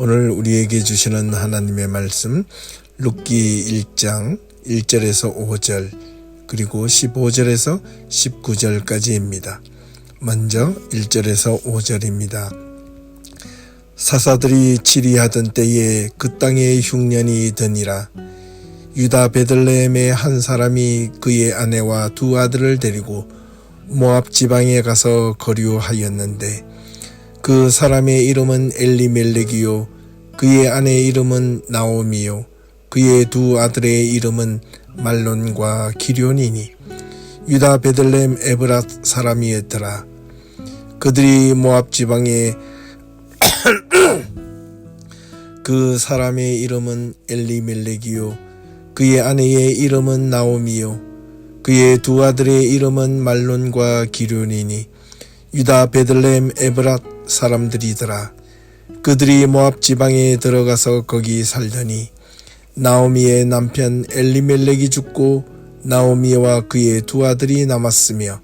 오늘 우리에게 주시는 하나님의 말씀 룻기 1장 1절에서 5절 그리고 15절에서 19절까지입니다. 먼저 1절에서 5절입니다. 사사들이 치리하던 때에 그 땅에 흉년이 드니라. 유다 베들레헴의 한 사람이 그의 아내와 두 아들을 데리고 모압 지방에 가서 거류하였는데 그 사람의 이름은 엘리멜렉이요 그의 아내의 이름은 나오미요 그의 두 아들의 이름은 말론과 기럐이니 유다 베들레헴 에브랏 사람이었더라. 그들이 모압 지방에 그 사람의 이름은 엘리멜렉이요 그의 아내의 이름은 나오미요 그의 두 아들의 이름은 말론과 기럐이니 유다 베들레헴 에브랏 사람들이더라. 그들이 모압 지방에 들어가서 거기 살더니 나오미의 남편 엘리멜렉이 죽고 나오미와 그의 두 아들이 남았으며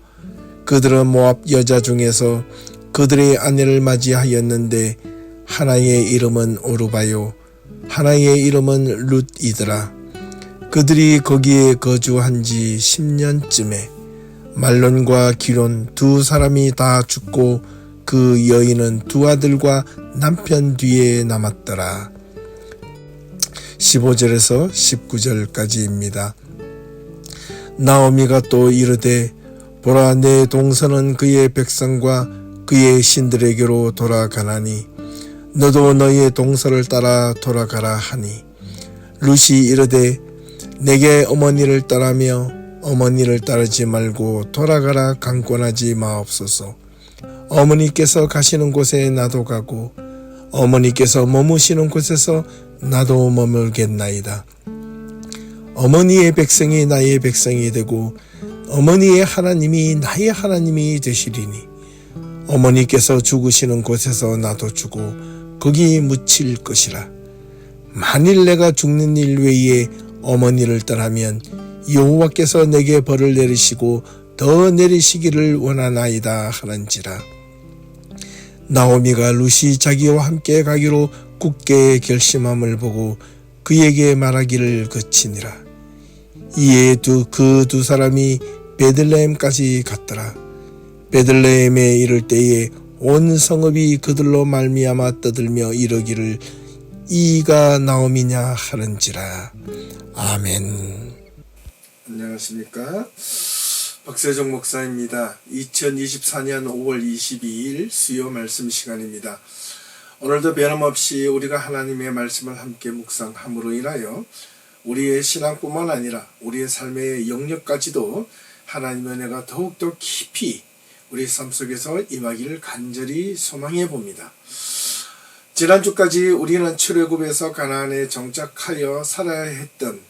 그들은 모압 여자 중에서 그들의 아내를 맞이하였는데 하나의 이름은 오르바요 하나의 이름은 룻이더라. 그들이 거기에 거주한 지 10년쯤에 말론과 기럐 두 사람이 다 죽고 그 여인은 두 아들과 남편 뒤에 남았더라. 15절에서 19절까지입니다. 나오미가 또 이르되 보라 내 동서는 그의 백성과 그의 신들에게로 돌아가나니 너도 너의 동서를 따라 돌아가라 하니 룻이 이르되 내게 어머니를 따라며 어머니를 따르지 말고 돌아가라 강권하지 마옵소서. 어머니께서 가시는 곳에 나도 가고 어머니께서 머무시는 곳에서 나도 머물겠나이다. 어머니의 백성이 나의 백성이 되고 어머니의 하나님이 나의 하나님이 되시리니 어머니께서 죽으시는 곳에서 나도 죽고 거기 묻힐 것이라. 만일 내가 죽는 일 외에 어머니를 떠나면 여호와께서 내게 벌을 내리시고 더 내리시기를 원하나이다 하는지라. 나오미가 룻이 자기와 함께 가기로 굳게 결심함을 보고 그에게 말하기를 그치니라. 이에 그 두 사람이 베들레헴까지 갔더라. 베들레헴에 이를 때에 온 성읍이 그들로 말미암아 떠들며 이르기를 이가 나오미냐 하는지라. 아멘. 안녕하십니까. 박세종 목사입니다. 2024년 5월 22일 수요 말씀 시간입니다. 오늘도 변함없이 우리가 하나님의 말씀을 함께 묵상함으로 인하여 우리의 신앙뿐만 아니라 우리의 삶의 영역까지도 하나님의 은혜가 더욱더 깊이 우리 삶 속에서 임하기를 간절히 소망해 봅니다. 지난주까지 우리는 출애굽에서 가나안에 정착하여 살아야 했던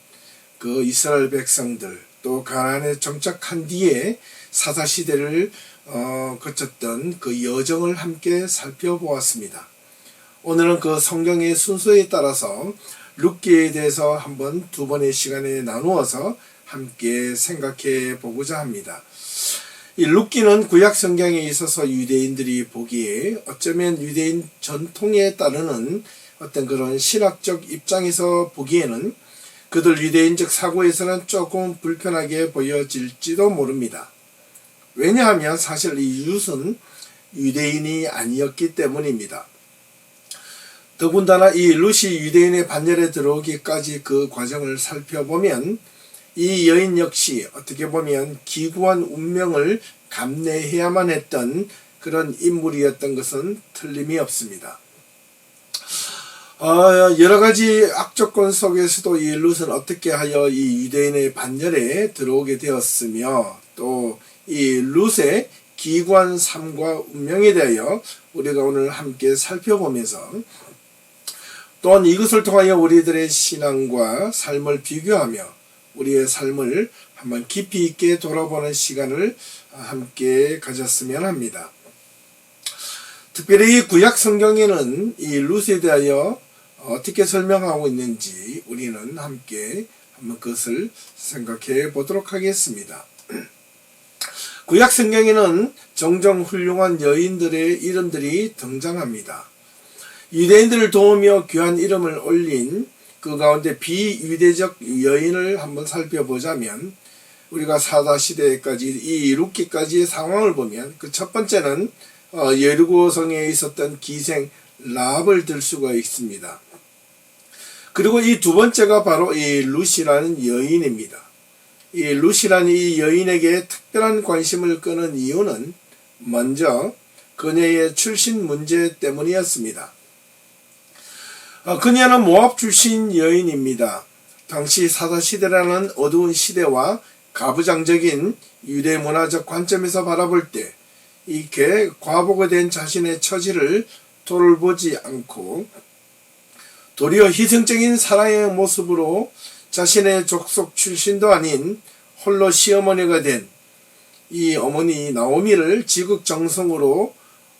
그 이스라엘 백성들, 또 가나안에 정착한 뒤에 사사시대를 거쳤던 그 여정을 함께 살펴보았습니다. 오늘은 그 성경의 순서에 따라서 룻기에 대해서 한번 두 번의 시간에 나누어서 함께 생각해 보고자 합니다. 이 룻기는 구약 성경에 있어서 유대인들이 보기에 어쩌면 유대인 전통에 따르는 어떤 그런 신학적 입장에서 보기에는 그들 유대인적 사고에서는 조금 불편하게 보여질지도 모릅니다. 왜냐하면 사실 이 룻은 유대인이 아니었기 때문입니다. 더군다나 이 룻이 유대인의 반열에 들어오기까지 그 과정을 살펴보면 이 여인 역시 어떻게 보면 기구한 운명을 감내해야만 했던 그런 인물이었던 것은 틀림이 없습니다. 여러 가지 악조건 속에서도 이 룻은 어떻게 하여 이 유대인의 반열에 들어오게 되었으며 또 이 룻의 기구한 삶과 운명에 대하여 우리가 오늘 함께 살펴보면서 또한 이것을 통하여 우리들의 신앙과 삶을 비교하며 우리의 삶을 한번 깊이 있게 돌아보는 시간을 함께 가졌으면 합니다. 특별히 구약 성경에는 이 룻에 대하여 어떻게 설명하고 있는지 우리는 함께 한번 그것을 생각해 보도록 하겠습니다. 구약 성경에는 종종 훌륭한 여인들의 이름들이 등장합니다. 유대인들을 도우며 귀한 이름을 올린 그 가운데 비유대적 여인을 한번 살펴보자면 우리가 사사시대까지 이 룻기까지의 상황을 보면 그 첫 번째는 여리고 성에 있었던 기생 라합을 들 수가 있습니다. 그리고 이 두 번째가 바로 이 룻이라는 여인입니다. 이 룻이라는 이 여인에게 특별한 관심을 끄는 이유는 먼저 그녀의 출신 문제 때문이었습니다. 그녀는 모압 출신 여인입니다. 당시 사사시대라는 어두운 시대와 가부장적인 유대 문화적 관점에서 바라볼 때 이렇게 과부가 된 자신의 처지를 돌보지 않고 도리어 희생적인 사랑의 모습으로 자신의 족속 출신도 아닌 홀로 시어머니가 된 이 어머니 나오미를 지극정성으로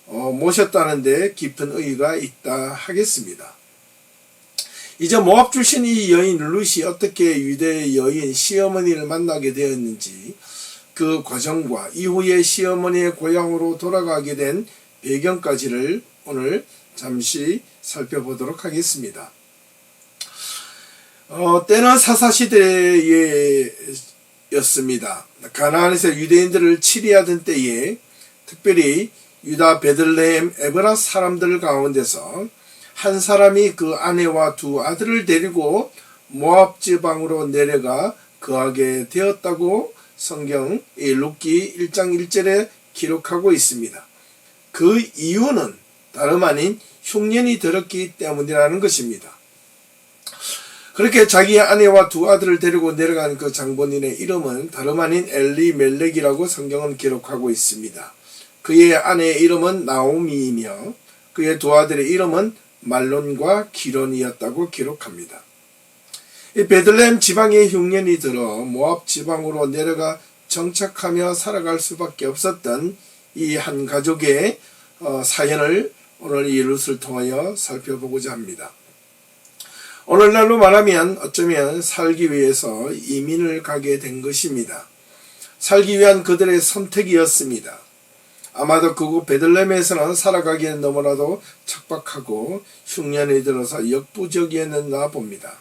모셨다는 데 깊은 의의가 있다 하겠습니다. 이제 모압 출신 이 여인 룻이 어떻게 유대 여인 시어머니를 만나게 되었는지 그 과정과 이후에 시어머니의 고향으로 돌아가게 된 배경까지를 오늘 잠시 살펴보도록 하겠습니다. 때는 사사시대였습니다. 가나안에서 유대인들을 치리하던 때에 특별히 유다 베들레헴 에브라 사람들 가운데서 한 사람이 그 아내와 두 아들을 데리고 모압 지방으로 내려가 거하게 되었다고 성경 룻기 1장 1절에 기록하고 있습니다. 그 이유는 다름 아닌 흉년이 들었기 때문이라는 것입니다. 그렇게 자기의 아내와 두 아들을 데리고 내려간 그 장본인의 이름은 다름 아닌 엘리멜렉이라고 성경은 기록하고 있습니다. 그의 아내의 이름은 나오미이며 그의 두 아들의 이름은 말론과 기론이었다고 기록합니다. 이 베들레헴 지방에 흉년이 들어 모압 지방으로 내려가 정착하며 살아갈 수밖에 없었던 이 한 가족의 사연을 오늘 이 룻을 통하여 살펴보고자 합니다. 오늘날로 말하면 어쩌면 살기 위해서 이민을 가게 된 것입니다. 살기 위한 그들의 선택이었습니다. 아마도 그곳 베들레헴에서는 살아가기에는 너무나도 척박하고 흉년이 들어서 역부족이었나 봅니다.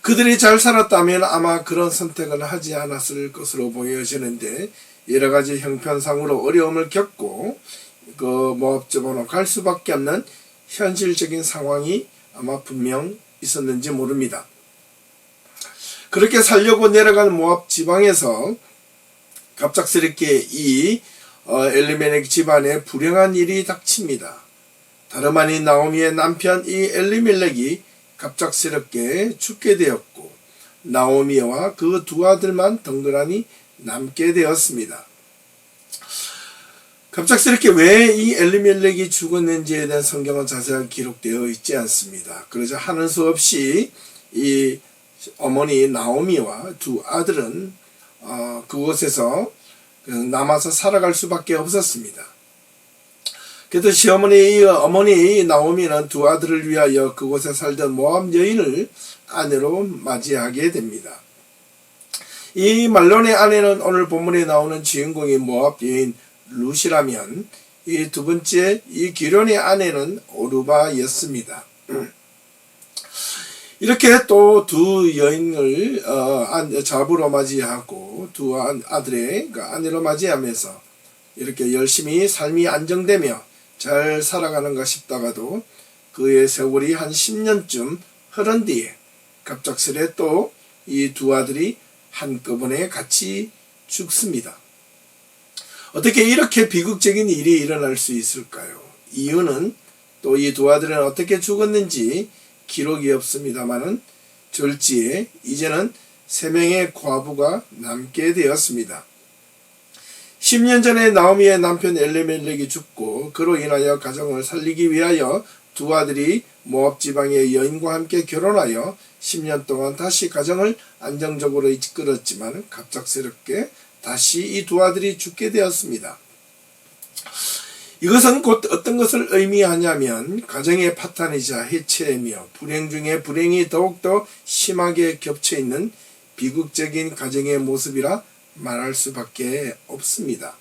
그들이 잘 살았다면 아마 그런 선택은 하지 않았을 것으로 보여지는데 여러 가지 형편상으로 어려움을 겪고 그 모압 지방으로 갈 수밖에 없는 현실적인 상황이 아마 분명 있었는지 모릅니다. 그렇게 살려고 내려간 모압 지방에서 갑작스럽게 이 엘리멜렉 집안에 불행한 일이 닥칩니다. 다름 아닌 나오미의 남편 이 엘리멜렉이 갑작스럽게 죽게 되었고 나오미와 그 두 아들만 덩그러니 남게 되었습니다. 갑작스럽게 왜 이 엘리멜렉이 죽었는지에 대한 성경은 자세하게 기록되어 있지 않습니다. 그러자 하는 수 없이 이 어머니 나오미와 두 아들은 그곳에서 남아서 살아갈 수밖에 없었습니다. 그래도 어머니 나오미는 두 아들을 위하여 그곳에 살던 모압 여인을 아내로 맞이하게 됩니다. 이 말론의 아내는 오늘 본문에 나오는 주인공인 모압 여인 룻이라면 이 두 번째 이 기론의 아내는 오르바였습니다. 이렇게 또 두 여인을 자부로 맞이하고 두 아들의 아내로 맞이하면서 이렇게 열심히 삶이 안정되며 잘 살아가는가 싶다가도 그의 세월이 한 10년쯤 흐른 뒤에 갑작스레 또 이 두 아들이 한꺼번에 같이 죽습니다. 어떻게 이렇게 비극적인 일이 일어날 수 있을까요? 이유는 또 이 두 아들은 어떻게 죽었는지 기록이 없습니다만은 졸지에 이제는 3명의 과부가 남게 되었습니다. 10년 전에 나오미의 남편 엘리멜렉이 죽고 그로 인하여 가정을 살리기 위하여 두 아들이 모압 지방의 여인과 함께 결혼하여 10년 동안 다시 가정을 안정적으로 이끌었지만 갑작스럽게 다시 이 두 아들이 죽게 되었습니다. 이것은 곧 어떤 것을 의미하냐면 가정의 파탄이자 해체이며 불행 중에 불행이 더욱더 심하게 겹쳐있는 비극적인 가정의 모습이라 말할 수밖에 없습니다.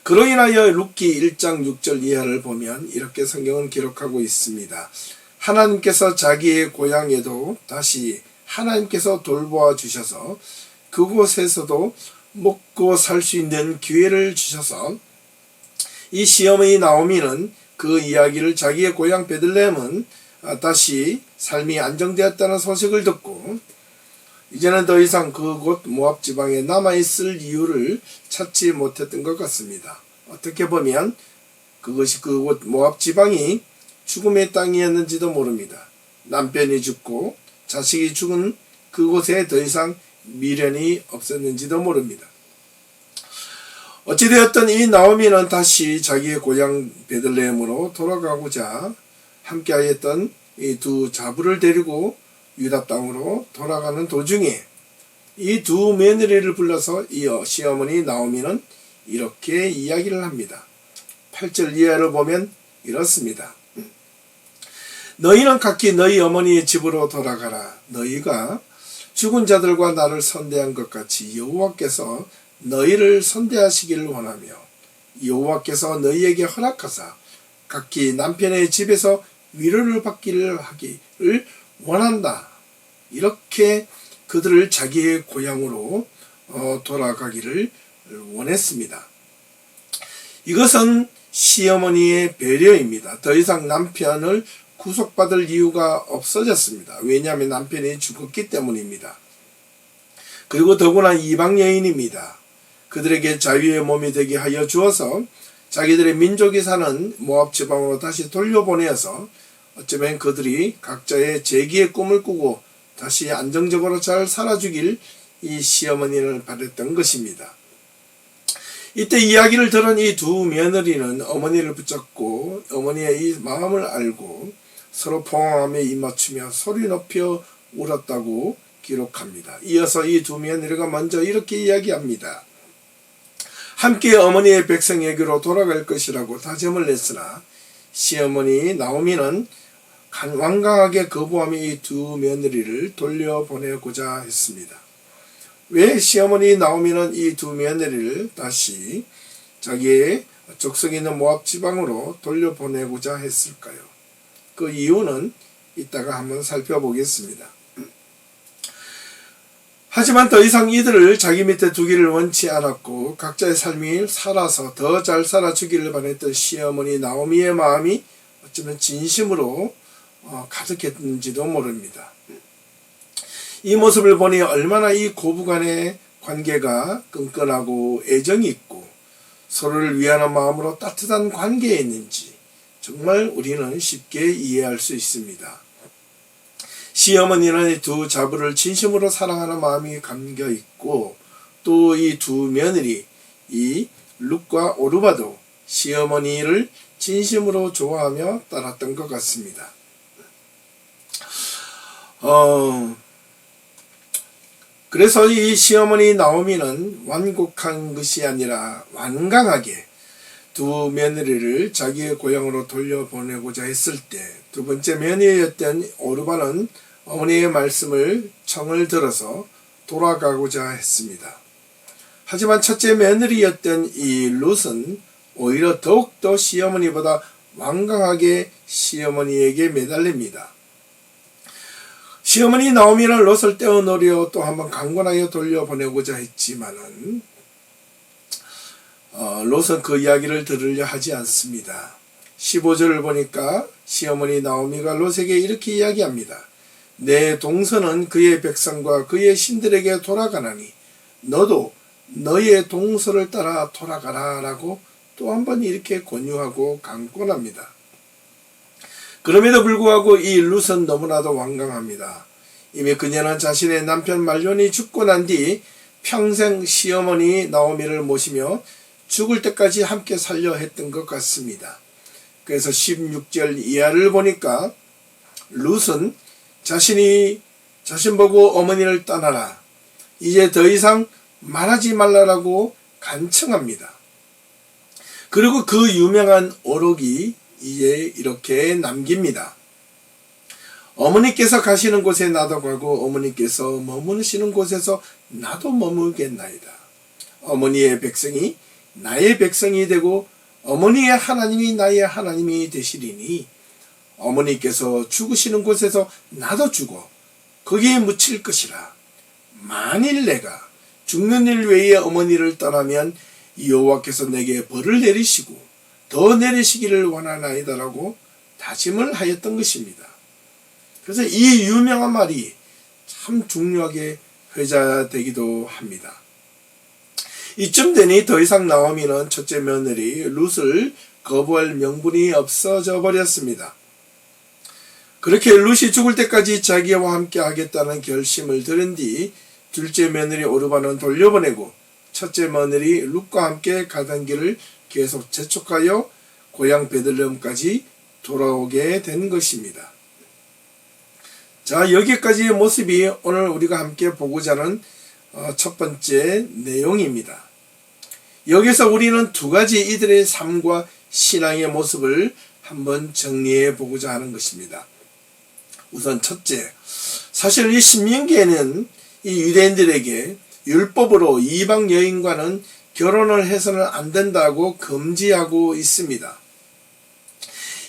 그로 인하여 룻기 1장 6절 이하를 보면 이렇게 성경은 기록하고 있습니다. 하나님께서 자기의 고향에도 다시 하나님께서 돌보아 주셔서 그곳에서도 먹고 살 수 있는 기회를 주셔서 이 시어머니 나오미는 그 이야기를 자기의 고향 베들레헴은 다시 삶이 안정되었다는 소식을 듣고 이제는 더 이상 그곳 모압 지방에 남아있을 이유를 찾지 못했던 것 같습니다. 어떻게 보면 그것이 그곳 모압 지방이 죽음의 땅이었는지도 모릅니다. 남편이 죽고 자식이 죽은 그곳에 더 이상 미련이 없었는지도 모릅니다. 어찌되었든 이 나오미는 다시 자기의 고향 베들레헴으로 돌아가고자 함께하였던 이 두 자부를 데리고 유다 땅으로 돌아가는 도중에 이 두 며느리를 불러서 이 시어머니 나오미는 이렇게 이야기를 합니다. 8절 이하를 보면 이렇습니다. 너희는 각기 너희 어머니의 집으로 돌아가라. 너희가 죽은 자들과 나를 선대한 것 같이 여호와께서 너희를 선대하시기를 원하며 여호와께서 너희에게 허락하사 각기 남편의 집에서 위로를 받기를 하기를 원한다. 이렇게 그들을 자기의 고향으로 돌아가기를 원했습니다. 이것은 시어머니의 배려입니다. 더 이상 남편을 구속받을 이유가 없어졌습니다. 왜냐하면 남편이 죽었기 때문입니다. 그리고 더구나 이방 여인입니다. 그들에게 자유의 몸이 되게 하여 주어서 자기들의 민족이 사는 모압 지방으로 다시 돌려보내어서 어쩌면 그들이 각자의 재기의 꿈을 꾸고 다시 안정적으로 잘 살아주길 이 시어머니를 바랬던 것입니다. 이때 이야기를 들은 이 두 며느리는 어머니를 붙잡고 어머니의 이 마음을 알고 서로 포옹하며 입맞추며 소리 높여 울었다고 기록합니다. 이어서 이 두 며느리가 먼저 이렇게 이야기합니다. 함께 어머니의 백성에게로 돌아갈 것이라고 다짐을 냈으나 시어머니 나오미는 완강하게 거부하며 이 두 며느리를 돌려보내고자 했습니다. 왜 시어머니 나오미는 이 두 며느리를 다시 자기의 족속이 있는 모압 지방으로 돌려보내고자 했을까요? 그 이유는 이따가 한번 살펴보겠습니다. 하지만 더 이상 이들을 자기 밑에 두기를 원치 않았고 각자의 삶이 살아서 더 잘 살아주기를 바랬던 시어머니 나오미의 마음이 어쩌면 진심으로 가득했는지도 모릅니다. 이 모습을 보니 얼마나 이 고부간의 관계가 끈끈하고 애정이 있고 서로를 위하는 마음으로 따뜻한 관계에 있는지 정말 우리는 쉽게 이해할 수 있습니다. 시어머니는 이 두 자부를 진심으로 사랑하는 마음이 감겨 있고 또 이 두 며느리 이 룻과 오르바도 시어머니를 진심으로 좋아하며 따랐던 것 같습니다. 그래서 이 시어머니 나오미는 완곡한 것이 아니라 완강하게 두 며느리를 자기의 고향으로 돌려보내고자 했을 때 두 번째 며느리였던 오르바는 어머니의 말씀을 청을 들어서 돌아가고자 했습니다. 하지만 첫째 며느리였던 이 룻은 오히려 더욱더 시어머니보다 완강하게 시어머니에게 매달립니다. 시어머니 나오미는 롯을 떼어놓으려 또 한번 강권하여 돌려보내고자 했지만은 롯은 그 이야기를 들으려 하지 않습니다. 15절을 보니까 시어머니 나오미가 롯에게 이렇게 이야기합니다. 내 동서는 그의 백성과 그의 신들에게 돌아가나니 너도 너의 동서를 따라 돌아가라 라고 또 한번 이렇게 권유하고 강권합니다. 그럼에도 불구하고 이 룻은 너무나도 완강합니다. 이미 그녀는 자신의 남편 말론이 죽고 난 뒤 평생 시어머니 나오미를 모시며 죽을 때까지 함께 살려 했던 것 같습니다. 그래서 16절 이하를 보니까 룻은 자신 보고 어머니를 떠나라. 이제 더 이상 말하지 말라라고 간청합니다. 그리고 그 유명한 오록이 이제 이렇게 남깁니다. 어머니께서 가시는 곳에 나도 가고 어머니께서 머무르시는 곳에서 나도 머물겠나이다. 어머니의 백성이 나의 백성이 되고 어머니의 하나님이 나의 하나님이 되시리니 어머니께서 죽으시는 곳에서 나도 죽어 거기에 묻힐 것이라. 만일 내가 죽는 일 외에 어머니를 떠나면 여호와께서 내게 벌을 내리시고 더 내리시기를 원하나이다라고 다짐을 하였던 것입니다. 그래서 이 유명한 말이 참 중요하게 회자되기도 합니다. 이쯤 되니 더 이상 나오미는 첫째 며느리 룻을 거부할 명분이 없어져 버렸습니다. 그렇게 룻이 죽을 때까지 자기와 함께 하겠다는 결심을 들은 뒤 둘째 며느리 오르바는 돌려보내고 첫째 며느리 룻과 함께 가던 길을 계속 재촉하여 고향 베들레헴까지 돌아오게 된 것입니다. 자, 여기까지의 모습이 오늘 우리가 함께 보고자 하는 첫 번째 내용입니다. 여기서 우리는 두 가지 이들의 삶과 신앙의 모습을 한번 정리해 보고자 하는 것입니다. 우선 첫째, 사실 이 신명기에는 이 유대인들에게 율법으로 이방 여인과는 결혼을 해서는 안 된다고 금지하고 있습니다.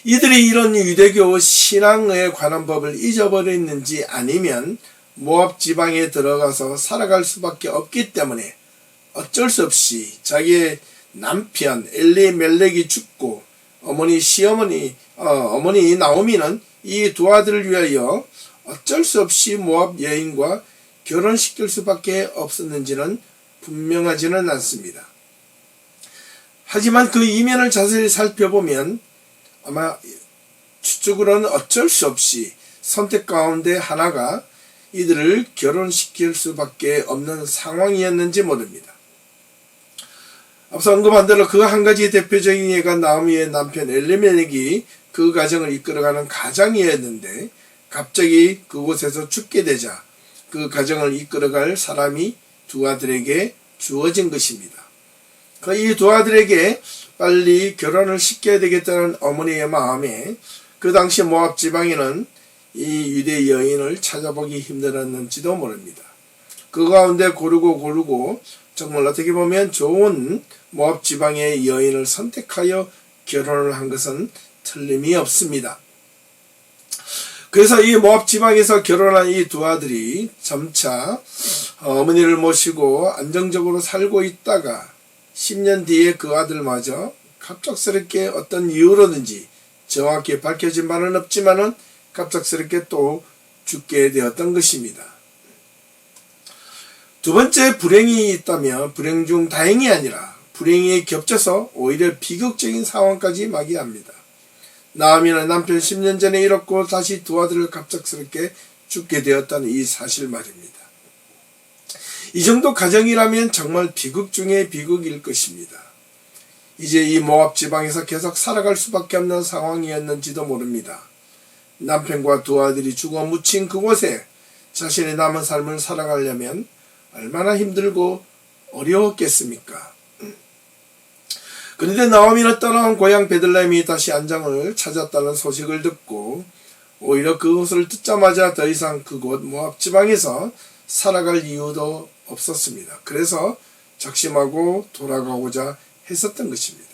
이들이 이런 유대교 신앙에 관한 법을 잊어버렸는지 아니면 모압 지방에 들어가서 살아갈 수밖에 없기 때문에 어쩔 수 없이 자기의 남편 엘리멜렉이 죽고 어머니 나오미는 이 두 아들을 위하여 어쩔 수 없이 모압 여인과 결혼시킬 수밖에 없었는지는 분명하지는 않습니다. 하지만 그 이면을 자세히 살펴보면 아마 추측으로는 어쩔 수 없이 선택 가운데 하나가 이들을 결혼시킬 수밖에 없는 상황이었는지 모릅니다. 앞서 언급한 대로 그 한 가지 대표적인 예가 나오미의 남편 엘리멜렉이 그 가정을 이끌어가는 가장이었는데 갑자기 그곳에서 죽게 되자 그 가정을 이끌어갈 사람이 두 아들에게 주어진 것입니다. 이 두 아들에게 빨리 결혼을 시켜야 되겠다는 어머니의 마음에 그 당시 모압 지방에는 이 유대 여인을 찾아보기 힘들었는지도 모릅니다. 그 가운데 고르고 정말 어떻게 보면 좋은 모압 지방의 여인을 선택하여 결혼을 한 것은 틀림이 없습니다. 그래서 이 모압 지방에서 결혼한 이 두 아들이 점차 어머니를 모시고 안정적으로 살고 있다가 10년 뒤에 그 아들마저 갑작스럽게 어떤 이유로든지 정확히 밝혀진 바는 없지만은 갑작스럽게 또 죽게 되었던 것입니다. 두 번째 불행이 있다면 불행 중 다행이 아니라 불행이 겹쳐서 오히려 비극적인 상황까지 맞이합니다. 나오미는 남편 10년 전에 잃었고 다시 두 아들을 갑작스럽게 죽게 되었다는 이 사실 말입니다. 이 정도 가정이라면 정말 비극 중의 비극일 것입니다. 이제 이 모압 지방에서 계속 살아갈 수밖에 없는 상황이었는지도 모릅니다. 남편과 두 아들이 죽어 묻힌 그곳에 자신의 남은 삶을 살아가려면 얼마나 힘들고 어려웠겠습니까? 그런데 나오미는 떠나온 고향 베들레헴이 다시 안정을 찾았다는 소식을 듣고 오히려 그것을 듣자마자 더 이상 그곳 모압 지방에서 살아갈 이유도 없었습니다. 그래서 작심하고 돌아가고자 했었던 것입니다.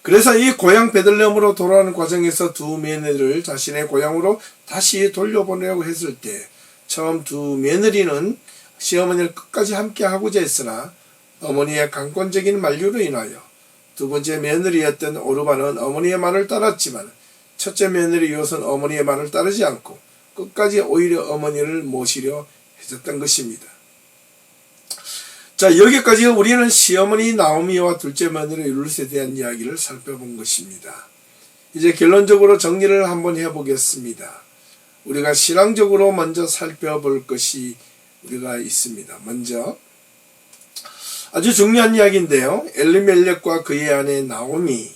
그래서 이 고향 베들레헴으로 돌아오는 과정에서 두 며느리를 자신의 고향으로 다시 돌려보내려고 했을 때 처음 두 며느리는 시어머니를 끝까지 함께 하고자 했으나 어머니의 강권적인 만류로 인하여 두 번째 며느리였던 오르바는 어머니의 말을 따랐지만 첫째 며느리 롯은 어머니의 말을 따르지 않고 끝까지 오히려 어머니를 모시려 했었던 것입니다. 자, 여기까지 우리는 시어머니 나오미와 둘째 며느리 룻에 대한 이야기를 살펴본 것입니다. 이제 결론적으로 정리를 한번 해보겠습니다. 우리가 신앙적으로 먼저 살펴볼 것이 우리가 있습니다. 먼저 아주 중요한 이야기인데요. 엘리멜렉과 그의 아내 나오미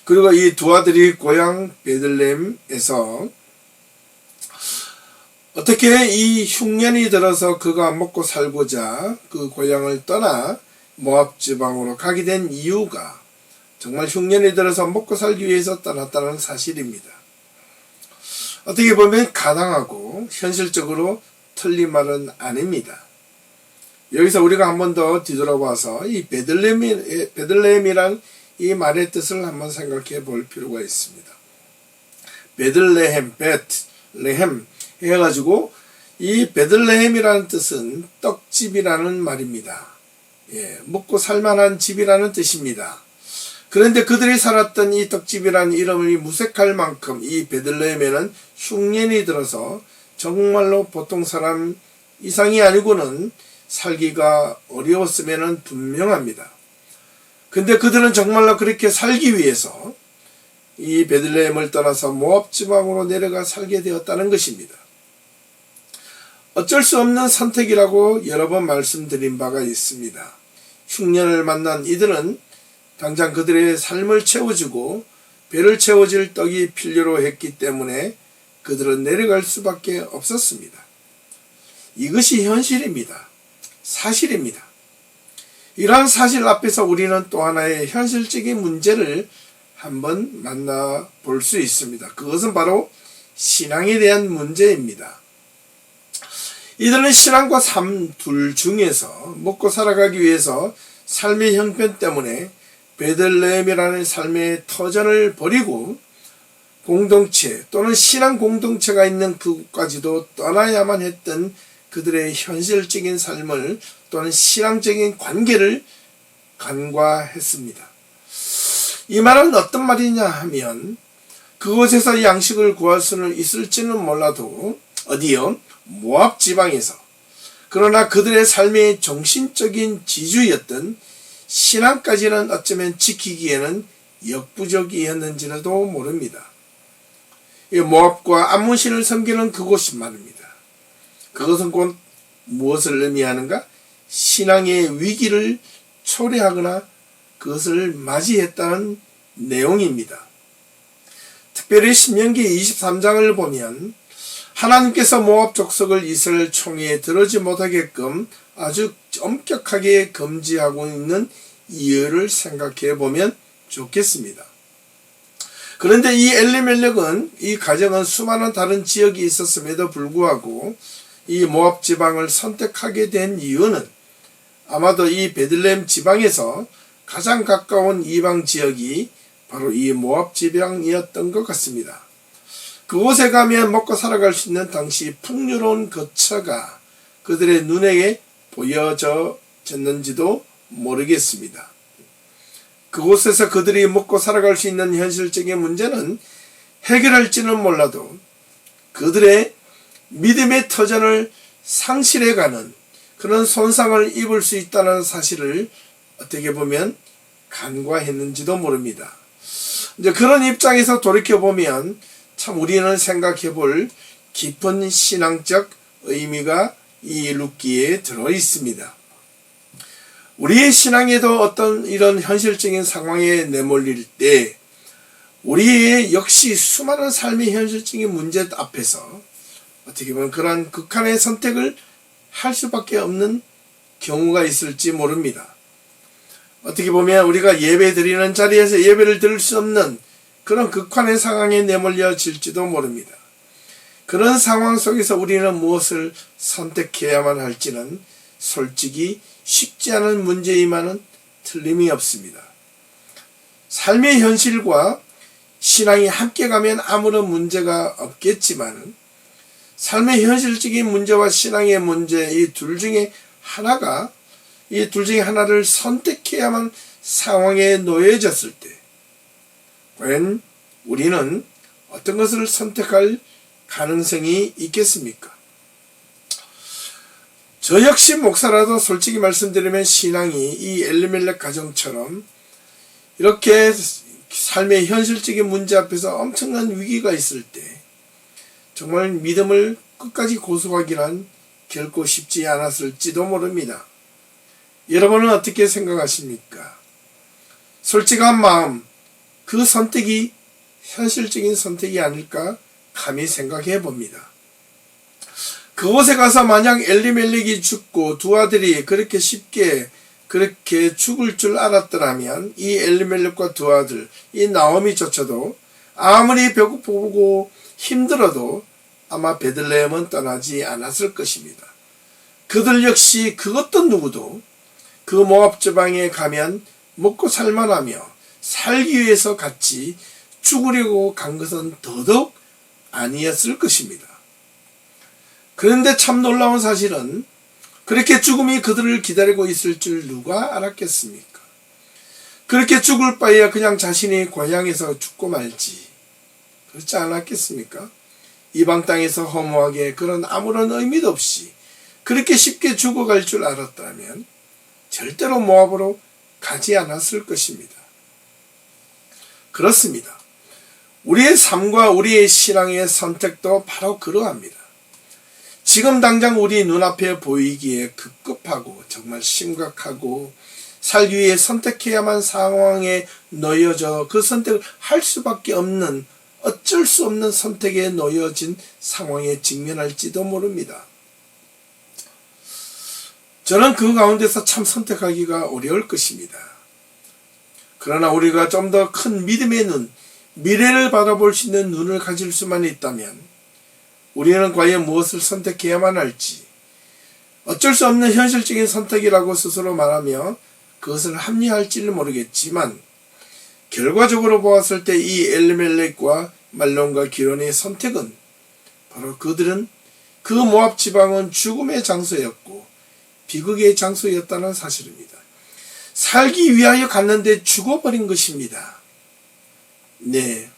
그리고 이 두 아들이 고향 베들레헴에서 어떻게 이 흉년이 들어서 그가 먹고 살고자 그 고향을 떠나 모압 지방으로 가게 된 이유가 정말 흉년이 들어서 먹고 살기 위해서 떠났다는 사실입니다. 어떻게 보면 가당하고 현실적으로 틀린 말은 아닙니다. 여기서 우리가 한 번 더 뒤돌아봐서 이 베들레헴이란 이 말의 뜻을 한번 생각해 볼 필요가 있습니다. 베들레헴, 베트레헴 해가지고 이 베들레헴이라는 뜻은 떡집이라는 말입니다. 먹고 살만한 집이라는 뜻입니다. 그런데 그들이 살았던 이 떡집이라는 이름이 무색할 만큼 이 베들레헴에는 흉년이 들어서 정말로 보통 사람 이상이 아니고는 살기가 어려웠음에는 분명합니다. 근데 그들은 정말로 그렇게 살기 위해서 이 베들레헴을 떠나서 모압 지방으로 내려가 살게 되었다는 것입니다. 어쩔 수 없는 선택이라고 여러 번 말씀드린 바가 있습니다. 흉년을 만난 이들은 당장 그들의 삶을 채워주고 배를 채워줄 떡이 필요로 했기 때문에 그들은 내려갈 수밖에 없었습니다. 이것이 현실입니다. 사실입니다. 이러한 사실 앞에서 우리는 또 하나의 현실적인 문제를 한번 만나볼 수 있습니다. 그것은 바로 신앙에 대한 문제입니다. 이들은 신앙과 삶 둘 중에서 먹고 살아가기 위해서 삶의 형편 때문에 베들레헴이라는 삶의 터전을 버리고 공동체 또는 신앙 공동체가 있는 그곳까지도 떠나야만 했던 그들의 현실적인 삶을 또는 신앙적인 관계를 간과했습니다. 이 말은 어떤 말이냐 하면 그곳에서 양식을 구할 수는 있을지는 몰라도 어디요? 모압 지방에서 그러나 그들의 삶의 정신적인 지주였던 신앙까지는 어쩌면 지키기에는 역부족이었는지라도 모릅니다. 모압과 암몬신을 섬기는 그곳이 말입니다. 그것은 곧 무엇을 의미하는가? 신앙의 위기를 초래하거나 그것을 맞이했다는 내용입니다. 특별히 신명기 23장을 보면 하나님께서 모압 족속을 이스라엘 총회에 들어오지 못하게끔 아주 엄격하게 금지하고 있는 이유를 생각해 보면 좋겠습니다. 그런데 이 엘리멜렉은 이 가정은 수많은 다른 지역이 있었음에도 불구하고 이 모압 지방을 선택하게 된 이유는 아마도 이 베들레헴 지방에서 가장 가까운 이방 지역이 바로 이 모압 지방이었던 것 같습니다. 그곳에 가면 먹고 살아갈 수 있는 당시 풍요로운 거처가 그들의 눈에 보여졌는지도 모르겠습니다. 그곳에서 그들이 먹고 살아갈 수 있는 현실적인 문제는 해결할지는 몰라도 그들의 믿음의 터전을 상실해가는 그런 손상을 입을 수 있다는 사실을 어떻게 보면 간과했는지도 모릅니다. 이제 그런 입장에서 돌이켜보면 참 우리는 생각해 볼 깊은 신앙적 의미가 이 룻기에 들어 있습니다. 우리의 신앙에도 어떤 이런 현실적인 상황에 내몰릴 때 우리의 역시 수많은 삶의 현실적인 문제 앞에서 어떻게 보면 그러한 극한의 선택을 할 수밖에 없는 경우가 있을지 모릅니다. 어떻게 보면 우리가 예배 드리는 자리에서 예배를 드릴 수 없는 그런 극한의 상황에 내몰려질지도 모릅니다. 그런 상황 속에서 우리는 무엇을 선택해야만 할지는 솔직히 쉽지 않은 문제이만은 틀림이 없습니다. 삶의 현실과 신앙이 함께 가면 아무런 문제가 없겠지만 삶의 현실적인 문제와 신앙의 문제 이 둘 중에 하나를 선택해야만 상황에 놓여졌을 때 과연 우리는 어떤 것을 선택할 가능성이 있겠습니까? 저 역시 목사라도 솔직히 말씀드리면 신앙이 이 엘리멜렉 가정처럼 이렇게 삶의 현실적인 문제 앞에서 엄청난 위기가 있을 때 정말 믿음을 끝까지 고수하기란 결코 쉽지 않았을지도 모릅니다. 여러분은 어떻게 생각하십니까? 솔직한 마음, 그 선택이 현실적인 선택이 아닐까 감히 생각해 봅니다. 그곳에 가서 만약 엘리멜렉이 죽고 두 아들이 그렇게 쉽게 그렇게 죽을 줄 알았더라면 이 엘리멜렉과 두 아들, 이 나오미조차도 아무리 배고프고 힘들어도 아마 베들레헴은 떠나지 않았을 것입니다. 그들 역시 그것도 누구도 그 모압 지방에 가면 먹고 살만하며 살기 위해서 같이 죽으려고 간 것은 더더욱 아니었을 것입니다. 그런데 참 놀라운 사실은 그렇게 죽음이 그들을 기다리고 있을 줄 누가 알았겠습니까? 그렇게 죽을 바에야 그냥 자신이 고향에서 죽고 말지. 그렇지 않았겠습니까? 이방 땅에서 허무하게 그런 아무런 의미도 없이 그렇게 쉽게 죽어갈 줄 알았다면 절대로 모압으로 가지 않았을 것입니다. 그렇습니다. 우리의 삶과 우리의 신앙의 선택도 바로 그러합니다. 지금 당장 우리 눈앞에 보이기에 급급하고 정말 심각하고 살기 위해 선택해야만 상황에 놓여져 그 선택을 할 수밖에 없는 어쩔 수 없는 선택에 놓여진 상황에 직면할지도 모릅니다. 저는 그 가운데서 참 선택하기가 어려울 것입니다. 그러나 우리가 좀 더 큰 믿음의 눈, 미래를 바라볼 수 있는 눈을 가질 수만 있다면 우리는 과연 무엇을 선택해야만 할지 어쩔 수 없는 현실적인 선택이라고 스스로 말하며 그것을 합리화할지는 모르겠지만 결과적으로 보았을 때 이 엘리멜렉과 말론과 기론의 선택은 바로 그들은 그 모압 지방은 죽음의 장소였고 비극의 장소였다는 사실입니다. 살기 위하여 갔는데 죽어버린 것입니다. 네.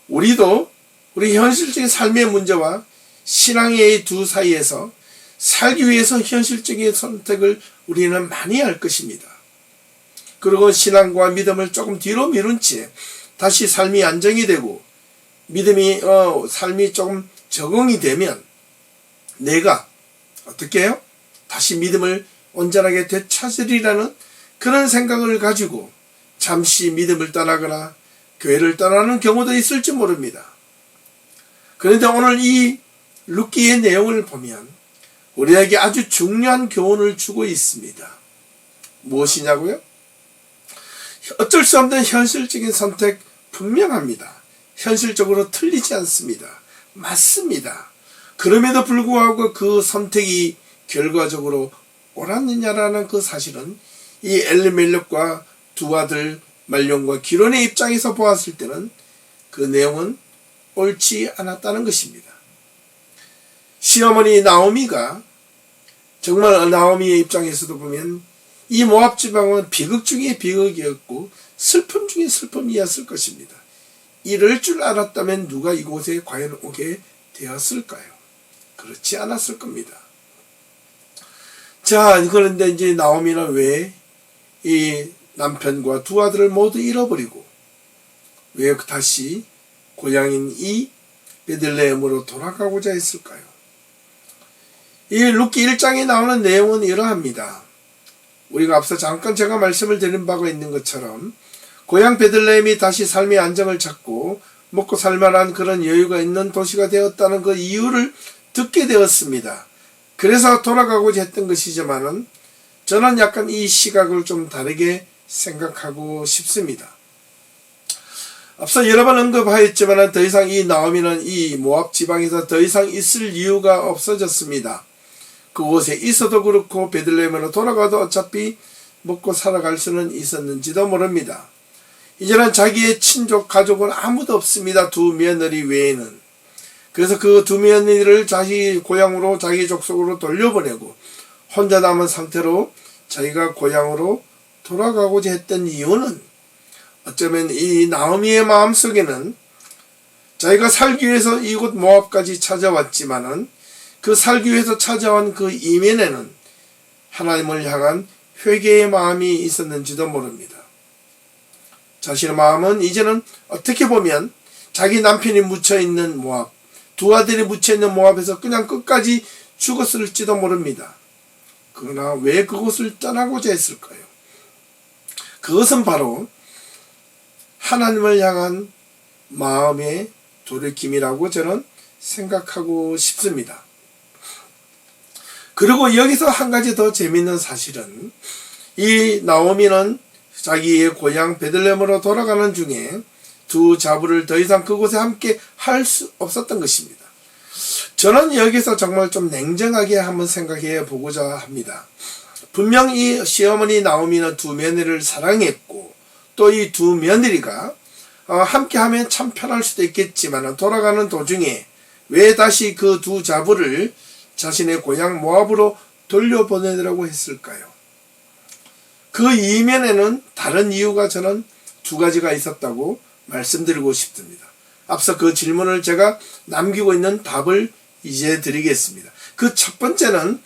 우리도 우리 현실적인 삶의 문제와 신앙의 두 사이에서 살기 위해서 현실적인 선택을 우리는 많이 할 것입니다. 그리고 신앙과 믿음을 조금 뒤로 미룬 채 다시 삶이 안정이 되고 삶이 조금 적응이 되면 내가 어떻게 해요? 다시 믿음을 온전하게 되찾으리라는 그런 생각을 가지고 잠시 믿음을 떠나거나 교회를 떠나는 경우도 있을지 모릅니다. 그런데 오늘 이 룻기의 내용을 보면 우리에게 아주 중요한 교훈을 주고 있습니다. 무엇이냐고요? 어쩔 수 없는 현실적인 선택 분명합니다. 현실적으로 틀리지 않습니다. 맞습니다. 그럼에도 불구하고 그 선택이 결과적으로 옳았느냐라는 그 사실은 이 엘리멜렉과 두 아들 말론과 기론의 입장에서 보았을 때는 그 내용은 옳지 않았다는 것입니다. 시어머니 나오미가 정말 나오미의 입장에서도 보면 이 모압 지방은 비극 중에 비극이었고 슬픔 중에 슬픔이었을 것입니다. 이럴 줄 알았다면 누가 이곳에 과연 오게 되었을까요? 그렇지 않았을 겁니다. 자, 그런데 이제 나오미는 왜 이 남편과 두 아들을 모두 잃어버리고 왜 다시 고향인 이 베들레헴으로 돌아가고자 했을까요? 이 룻기 1장에 나오는 내용은 이러합니다. 우리가 앞서 잠깐 제가 말씀을 드린 바가 있는 것처럼 고향 베들레헴이 다시 삶의 안정을 찾고 먹고 살만한 그런 여유가 있는 도시가 되었다는 그 이유를 듣게 되었습니다. 그래서 돌아가고자 했던 것이지만은 저는 약간 이 시각을 좀 다르게 생각하고 싶습니다. 앞서 여러 번 언급하였지만 더 이상 이 나오미는 이 모압 지방에서 더 이상 있을 이유가 없어졌습니다. 그곳에 있어도 그렇고 베들레헴으로 돌아가도 어차피 먹고 살아갈 수는 있었는지도 모릅니다. 이제는 자기의 친족 가족은 아무도 없습니다. 두 며느리 외에는. 그래서 그 두 며느리를 자기 고향으로 자기 족속으로 돌려보내고 혼자 남은 상태로 자기가 고향으로 돌아가고자 했던 이유는 어쩌면 이 나오미의 마음속에는 자기가 살기 위해서 이곳 모압까지 찾아왔지만은 그 살기 위해서 찾아온 그 이면에는 하나님을 향한 회개의 마음이 있었는지도 모릅니다. 자신의 마음은 이제는 어떻게 보면 자기 남편이 묻혀있는 모압, 두 아들이 묻혀있는 모압에서 그냥 끝까지 죽었을지도 모릅니다. 그러나 왜 그곳을 떠나고자 했을까요? 그것은 바로 하나님을 향한 마음의 돌이킴이라고 저는 생각하고 싶습니다. 그리고 여기서 한 가지 더 재미있는 사실은 이 나오미는 자기의 고향 베들레헴으로 돌아가는 중에 두 자부를 더 이상 그곳에 함께 할 수 없었던 것입니다. 저는 여기서 정말 좀 냉정하게 한번 생각해 보고자 합니다. 분명 이 시어머니 나오미는 두 며느리를 사랑했고 또 이 두 며느리가 함께 하면 참 편할 수도 있겠지만 돌아가는 도중에 왜 다시 그 두 자부를 자신의 고향 모압으로 돌려보내라고 했을까요? 그 이면에는 다른 이유가 저는 두 가지가 있었다고 말씀드리고 싶습니다. 앞서 그 질문을 제가 남기고 있는 답을 이제 드리겠습니다. 그 첫 번째는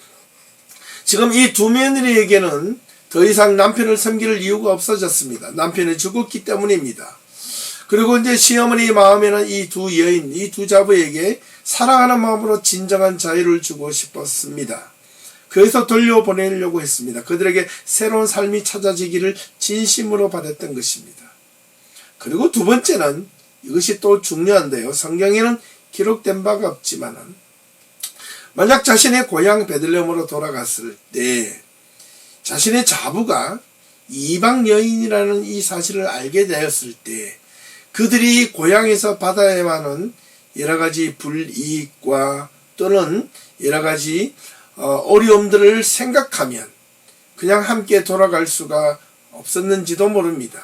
지금 이 두 며느리에게는 더 이상 남편을 섬길 이유가 없어졌습니다. 남편이 죽었기 때문입니다. 그리고 이제 시어머니 마음에는 이 두 여인, 이 두 자부에게 사랑하는 마음으로 진정한 자유를 주고 싶었습니다. 그래서 돌려보내려고 했습니다. 그들에게 새로운 삶이 찾아지기를 진심으로 바랬던 것입니다. 그리고 두 번째는 이것이 또 중요한데요. 성경에는 기록된 바가 없지만은 만약 자신의 고향 베들레헴으로 돌아갔을 때 자신의 자부가 이방 여인이라는 이 사실을 알게 되었을 때 그들이 고향에서 받아야만 하는 여러 가지 불이익과 또는 여러 가지 어려움들을 생각하면 그냥 함께 돌아갈 수가 없었는지도 모릅니다.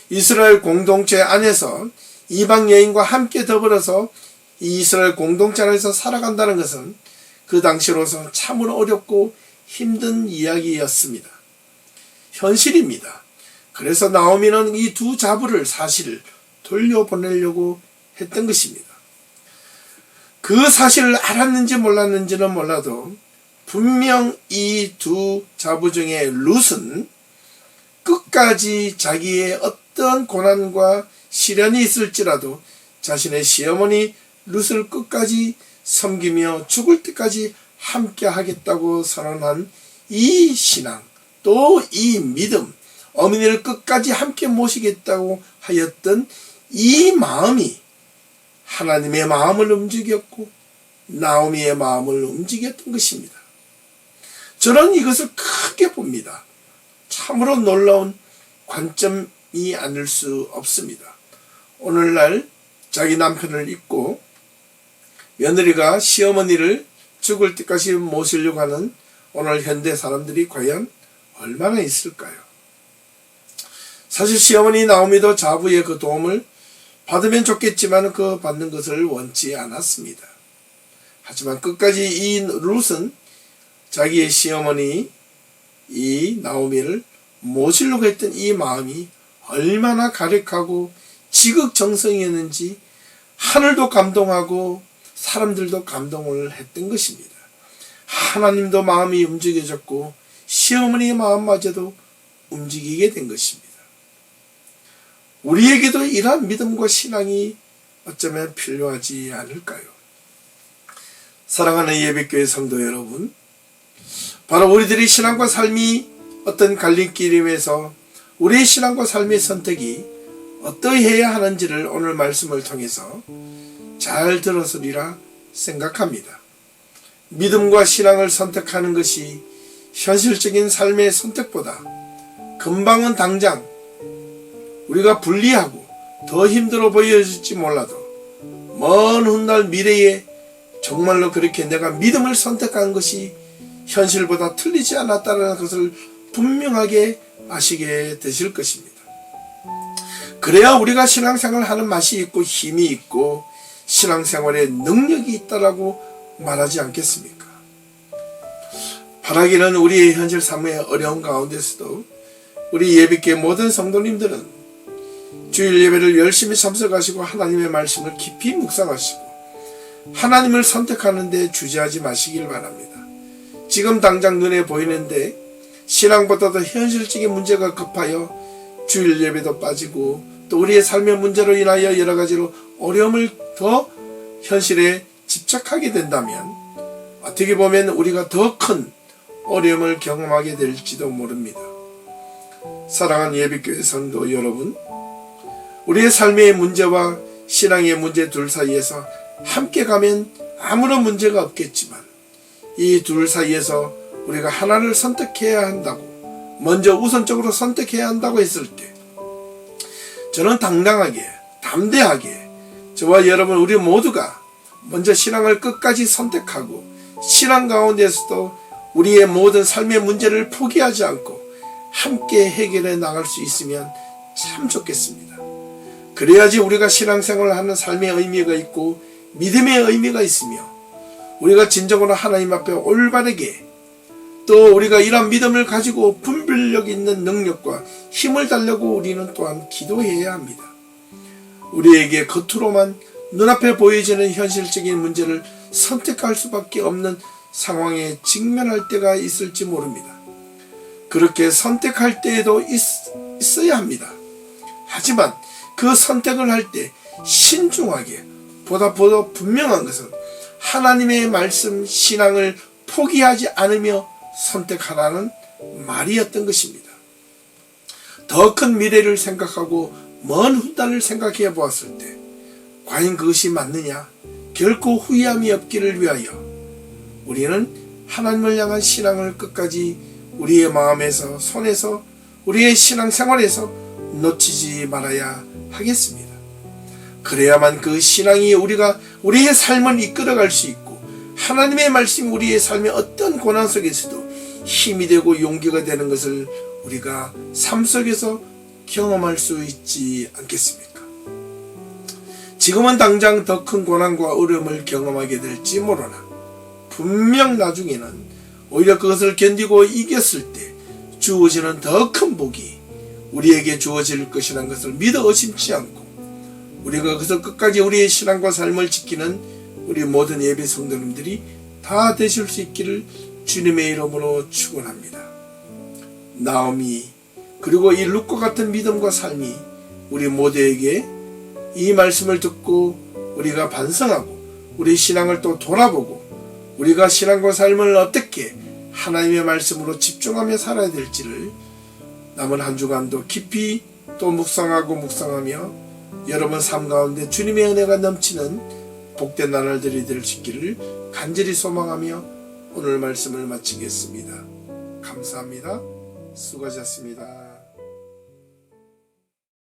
이스라엘 공동체 안에서 이방 여인과 함께 더불어서 이 이스라엘 공동체 안에서 살아간다는 것은 그 당시로서는 참으로 어렵고 힘든 이야기였습니다. 현실입니다. 그래서 나오미는 이 두 자부를 사실 돌려보내려고 했던 것입니다. 그 사실을 알았는지 몰랐는지는 몰라도 분명 이 두 자부 중에 룻은 끝까지 자기의 어떤 고난과 시련이 있을지라도 자신의 시어머니 룻을 끝까지 섬기며 죽을 때까지 함께 하겠다고 선언한 이 신앙, 또 이 믿음, 어머니를 끝까지 함께 모시겠다고 하였던 이 마음이 하나님의 마음을 움직였고 나오미의 마음을 움직였던 것입니다. 저는 이것을 크게 봅니다. 참으로 놀라운 관점이 아닐 수 없습니다. 오늘날 자기 남편을 잊고 며느리가 시어머니를 죽을 때까지 모시려고 하는 오늘 현대 사람들이 과연 얼마나 있을까요? 사실 시어머니 나오미도 자부의 그 도움을 받으면 좋겠지만 그 받는 것을 원치 않았습니다. 하지만 끝까지 이 룻은 자기의 시어머니 이 나오미를 모시려고 했던 이 마음이 얼마나 가력하고 지극정성이었는지 하늘도 감동하고 사람들도 감동을 했던 것입니다. 하나님도 마음이 움직여졌고 시어머니의 마음마저도 움직이게 된 것입니다. 우리에게도 이러한 믿음과 신앙이 어쩌면 필요하지 않을까요? 사랑하는 예배교회 성도 여러분, 바로 우리들이 신앙과 삶이 어떤 갈림길임에서 우리의 신앙과 삶의 선택이 어떠해야 하는지를 오늘 말씀을 통해서 잘 들었으리라 생각합니다. 믿음과 신앙을 선택하는 것이 현실적인 삶의 선택보다 금방은 당장 우리가 불리하고 더 힘들어 보여질지 몰라도 먼 훗날 미래에 정말로 그렇게 내가 믿음을 선택한 것이 현실보다 틀리지 않았다는 것을 분명하게 아시게 되실 것입니다. 그래야 우리가 신앙생활을 하는 맛이 있고 힘이 있고 신앙생활에 능력이 있다라고 말하지 않겠습니까? 바라기는 우리의 현실 삶의 어려운 가운데서도 우리 예비교회 모든 성도님들은 주일 예배를 열심히 참석하시고 하나님의 말씀을 깊이 묵상하시고 하나님을 선택하는 데 주저하지 마시길 바랍니다. 지금 당장 눈에 보이는데 신앙보다도 현실적인 문제가 급하여 주일 예배도 빠지고 또 우리의 삶의 문제로 인하여 여러 가지로 어려움을 더 현실에 집착하게 된다면 어떻게 보면 우리가 더 큰 어려움을 경험하게 될지도 모릅니다. 사랑하는 예비교회 성도 여러분, 우리의 삶의 문제와 신앙의 문제 둘 사이에서 함께 가면 아무런 문제가 없겠지만 이 둘 사이에서 우리가 하나를 선택해야 한다고, 먼저 우선적으로 선택해야 한다고 했을 때 저는 당당하게 담대하게 저와 여러분 우리 모두가 먼저 신앙을 끝까지 선택하고 신앙 가운데서도 우리의 모든 삶의 문제를 포기하지 않고 함께 해결해 나갈 수 있으면 참 좋겠습니다. 그래야지 우리가 신앙생활을 하는 삶의 의미가 있고 믿음의 의미가 있으며 우리가 진정으로 하나님 앞에 올바르게 또 우리가 이런 믿음을 가지고 분별력 있는 능력과 힘을 달려고 우리는 또한 기도해야 합니다. 우리에게 겉으로만 눈앞에 보여지는 현실적인 문제를 선택할 수밖에 없는 상황에 직면할 때가 있을지 모릅니다. 그렇게 선택할 때에도 있어야 합니다. 하지만 그 선택을 할 때 신중하게 보다 분명한 것은 하나님의 말씀 신앙을 포기하지 않으며 선택하라는 말이었던 것입니다. 더 큰 미래를 생각하고 먼 훗날을 생각해 보았을 때 과연 그것이 맞느냐? 결코 후회함이 없기를 위하여 우리는 하나님을 향한 신앙을 끝까지 우리의 마음에서 손에서 우리의 신앙생활에서 놓치지 말아야 하겠습니다. 그래야만 그 신앙이 우리의 삶을 이끌어갈 수 있고 하나님의 말씀이 우리의 삶의 어떤 고난 속에서도 힘이 되고 용기가 되는 것을 우리가 삶 속에서 경험할 수 있지 않겠습니까? 지금은 당장 더 큰 고난과 어려움을 경험하게 될지 모르나 분명 나중에는 오히려 그것을 견디고 이겼을 때 주어지는 더 큰 복이 우리에게 주어질 것이라는 것을 믿어 의심치 않고 우리가 그것을 끝까지 우리의 신앙과 삶을 지키는 우리 모든 예배 성도님들이 다 되실 수 있기를 주님의 이름으로 축원합니다. 나오미 그리고 이 룻과 같은 믿음과 삶이 우리 모두에게 이 말씀을 듣고 우리가 반성하고 우리 신앙을 또 돌아보고 우리가 신앙과 삶을 어떻게 하나님의 말씀으로 집중하며 살아야 될지를 남은 한 주간도 깊이 또 묵상하며 여러분 삶 가운데 주님의 은혜가 넘치는 복된 나날들이 될 수 있기를 간절히 소망하며 오늘 말씀을 마치겠습니다. 감사합니다. 수고하셨습니다.